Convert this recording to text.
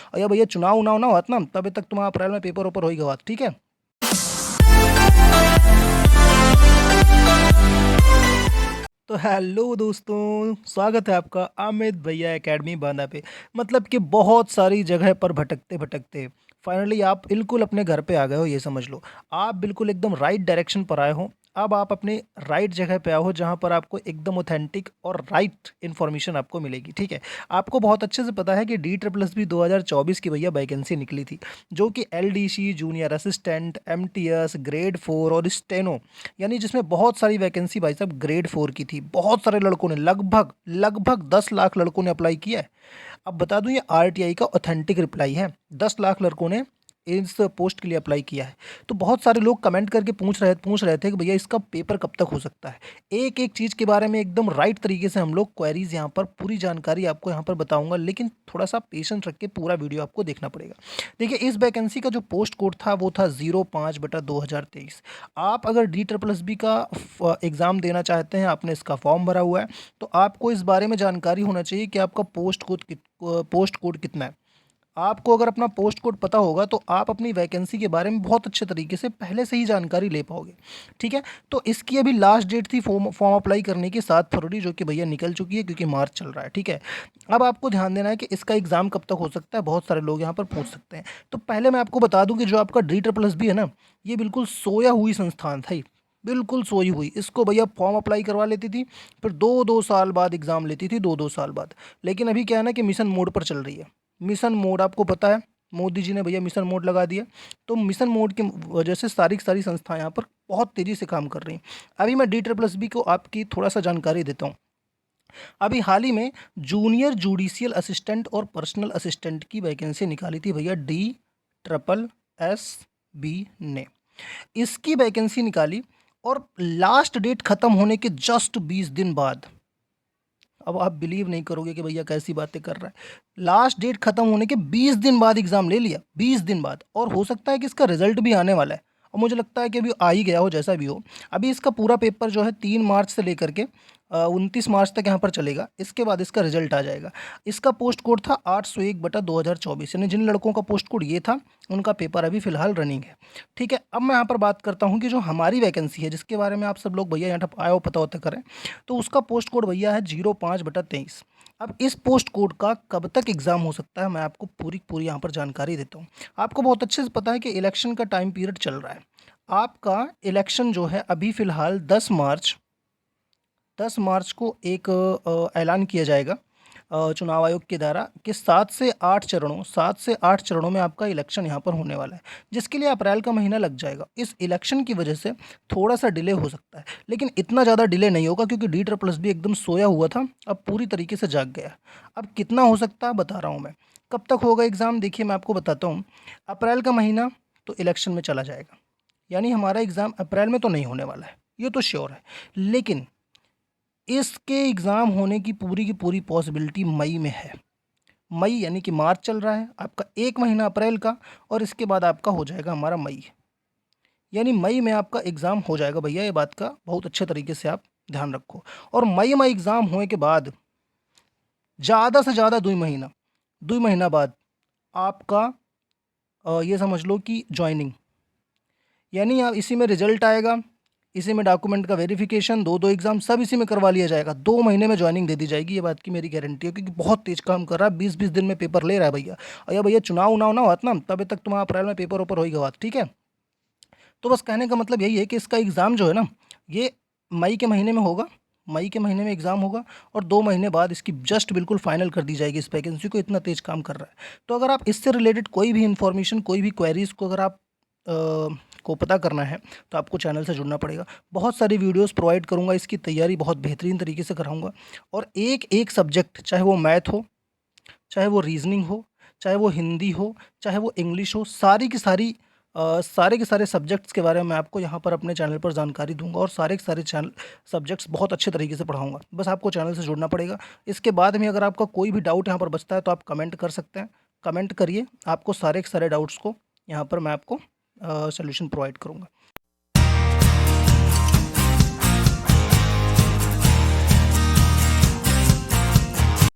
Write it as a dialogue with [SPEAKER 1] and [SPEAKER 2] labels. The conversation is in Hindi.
[SPEAKER 1] और या भैया चुनाव उनाव ना होत ना तब तक तुम्हारा अप्रैल में पेपर ऊपर हो ही गवा, ठीक है। तो हेलो दोस्तों, स्वागत है आपका अमित भैया एकेडमी बांदा पे। मतलब कि बहुत सारी जगह पर भटकते भटकते फाइनली आप बिल्कुल अपने घर पे आ गए हो, ये समझ लो। आप बिल्कुल एकदम राइट डायरेक्शन पर आए हो। अब आप अपने राइट जगह पे आओ हो जहाँ पर आपको एकदम ऑथेंटिक और राइट इन्फॉर्मेशन आपको मिलेगी, ठीक है। आपको बहुत अच्छे से पता है कि डी ट्रिपल एस बी 2024 की भैया वैकेंसी निकली थी, जो कि L D C, junior assistant, M T S, grade 4 और स्टेनो, यानी जिसमें बहुत सारी वैकेंसी भाई साहब ग्रेड 4 की थी। बहुत सारे लड़कों ने, लगभग लगभग 10 लाख लड़कों ने अप्लाई किया है। अब बता दूं, ये आरटीआई का ऑथेंटिक रिप्लाई है। 10 लाख लड़कों ने इस पोस्ट के लिए अप्लाई किया है। तो बहुत सारे लोग कमेंट करके पूछ रहे थे कि भैया इसका पेपर कब तक हो सकता है। एक एक चीज़ के बारे में एकदम राइट तरीके से हम लोग क्वेरीज यहाँ पर पूरी जानकारी आपको यहाँ पर बताऊंगा, लेकिन थोड़ा सा पेशेंस रख के पूरा वीडियो आपको देखना पड़ेगा। देखिए, इस वैकेंसी का जो पोस्ट कोड था वो था 05/2023। आप अगर डी ट्रिपल एस बी का एग्ज़ाम देना चाहते हैं, आपने इसका फॉर्म भरा हुआ है, तो आपको इस बारे में जानकारी होना चाहिए कि आपका पोस्ट कोड कितना है। आपको अगर अपना पोस्ट कोड पता होगा तो आप अपनी वैकेंसी के बारे में बहुत अच्छे तरीके से पहले से ही जानकारी ले पाओगे, ठीक है। तो इसकी अभी लास्ट डेट थी फॉर्म फॉर्म अप्लाई करने की 7 फरवरी, जो कि भैया निकल चुकी है क्योंकि मार्च चल रहा है, ठीक है। अब आपको ध्यान देना है कि इसका एग्ज़ाम कब तक हो सकता है, बहुत सारे लोग यहाँ पर पूछ सकते हैं। तो पहले मैं आपको बता दूँ कि जो आपका डी ट्रिपल एस बी है ना, ये बिल्कुल सोया हुई संस्थान था, बिल्कुल सोई हुई। इसको भैया फॉर्म अप्लाई करवा लेती थी, फिर 2-2 साल बाद एग्ज़ाम लेती थी, 2-2 साल बाद। लेकिन अभी क्या है ना कि मिशन मोड पर चल रही है। मिशन मोड आपको पता है, मोदी जी ने भैया मिशन मोड लगा दिया। तो मिशन मोड की वजह से सारी की सारी संस्थाएं यहाँ पर बहुत तेज़ी से काम कर रही हैं। अभी मैं डी ट्रिपल एस बी को आपकी थोड़ा सा जानकारी देता हूँ। अभी हाल ही में जूनियर जुडिशियल असिस्टेंट और पर्सनल असिस्टेंट की वैकेंसी निकाली थी भैया डी ट्रिपल एस बी ने। इसकी वैकेंसी निकाली और लास्ट डेट ख़त्म होने के जस्ट 20 दिन बाद, अब आप बिलीव नहीं करोगे कि भैया कैसी बातें कर रहा है। लास्ट डेट खत्म होने के 20 दिन बाद एग्ज़ाम ले लिया, 20 दिन बाद। और हो सकता है कि इसका रिजल्ट भी आने वाला है, और मुझे लगता है कि अभी आ ही गया हो, जैसा भी हो। अभी इसका पूरा पेपर जो है 3 मार्च से लेकर के 29 मार्च तक यहाँ पर चलेगा। इसके बाद इसका रिजल्ट आ जाएगा। इसका पोस्ट कोड था 801/2024, यानी जिन लड़कों का पोस्ट कोड ये था उनका पेपर अभी फ़िलहाल रनिंग है, ठीक है। अब मैं यहाँ पर बात करता हूँ कि जो हमारी वैकेंसी है, जिसके बारे में आप सब लोग भैया यहाँ आए हो पता होता करें, तो उसका पोस्ट कोड भैया है 05/23। अब इस पोस्ट कोड का कब तक एग्ज़ाम हो सकता है, मैं आपको पूरी पूरी यहाँ पर जानकारी देता हूँ। आपको बहुत अच्छे से पता है कि इलेक्शन का टाइम पीरियड चल रहा है। आपका इलेक्शन जो है अभी फ़िलहाल 10 मार्च को एक ऐलान किया जाएगा चुनाव आयोग के द्वारा कि 7 से 8 चरणों में आपका इलेक्शन यहाँ पर होने वाला है, जिसके लिए अप्रैल का महीना लग जाएगा। इस इलेक्शन की वजह से थोड़ा सा डिले हो सकता है, लेकिन इतना ज़्यादा डिले नहीं होगा क्योंकि डी ट्रिपल एस भी एकदम सोया हुआ था, अब पूरी तरीके से जाग गया। अब कितना हो सकता है बता रहा हूँ मैं। कब तक होगा एग्ज़ाम, देखिए मैं आपको बताता हूँ। अप्रैल का महीना तो इलेक्शन में चला जाएगा, यानी हमारा एग्ज़ाम अप्रैल में तो नहीं होने वाला है, ये तो श्योर है। लेकिन इसके एग्ज़ाम होने की पूरी पॉसिबिलिटी मई में है। मई यानी कि मार्च चल रहा है, आपका एक महीना अप्रैल का, और इसके बाद आपका हो जाएगा हमारा मई, यानी मई में आपका एग्ज़ाम हो जाएगा भैया। ये बात का बहुत अच्छे तरीके से आप ध्यान रखो। और मई में एग्ज़ाम होने के बाद ज़्यादा से ज़्यादा 2 महीना बाद आपका ये समझ लो कि ज्वाइनिंग, यानी आप इसी में रिजल्ट आएगा, इसी में डॉक्यूमेंट का वेरिफिकेशन, दो एग्ज़ाम सब इसी में करवा लिया जाएगा। 2 महीने में ज्वाइनिंग दे दी जाएगी, ये बात की मेरी गारंटी है, क्योंकि बहुत तेज़ काम कर रहा है। 20-20 दिन में पेपर ले रहा है भैया। और या भैया चुनाव उनाव ना होत ना तब तक तुम्हारा अप्रैल में पेपर ऊपर हो ही गवा, ठीक है। तो बस कहने का मतलब यही है कि इसका एग्ज़ाम जो है ना, ये मई के महीने में होगा। मई के महीने में एग्ज़ाम होगा और 2 महीने बाद इसकी जस्ट बिल्कुल फाइनल कर दी जाएगी। इस वैकेंसी को इतना तेज़ काम कर रहा है। तो अगर आप इससे रिलेटेड कोई भी इन्फॉर्मेशन, कोई भी क्वेरीज़ को अगर आप को पता करना है, तो आपको चैनल से जुड़ना पड़ेगा। बहुत सारी वीडियोस प्रोवाइड करूँगा, इसकी तैयारी बहुत बेहतरीन तरीके से कराऊँगा। और एक एक सब्जेक्ट, चाहे वो मैथ हो, चाहे वो रीजनिंग हो, चाहे वो हिंदी हो, चाहे वो इंग्लिश हो, सारे के सारे सब्जेक्ट्स के बारे में मैं आपको यहाँ पर अपने चैनल पर जानकारी दूंगा, और सारे के सारे चैनल सब्जेक्ट्स बहुत अच्छे तरीके से पढ़ाऊंगा। बस आपको चैनल से जुड़ना पड़ेगा। इसके बाद में अगर आपका कोई भी डाउट यहाँ पर बचता है तो आप कमेंट कर सकते हैं। कमेंट करिए, आपको सारे के सारे डाउट्स को यहाँ पर मैं आपको सोल्यूशन प्रोवाइड करूँगा।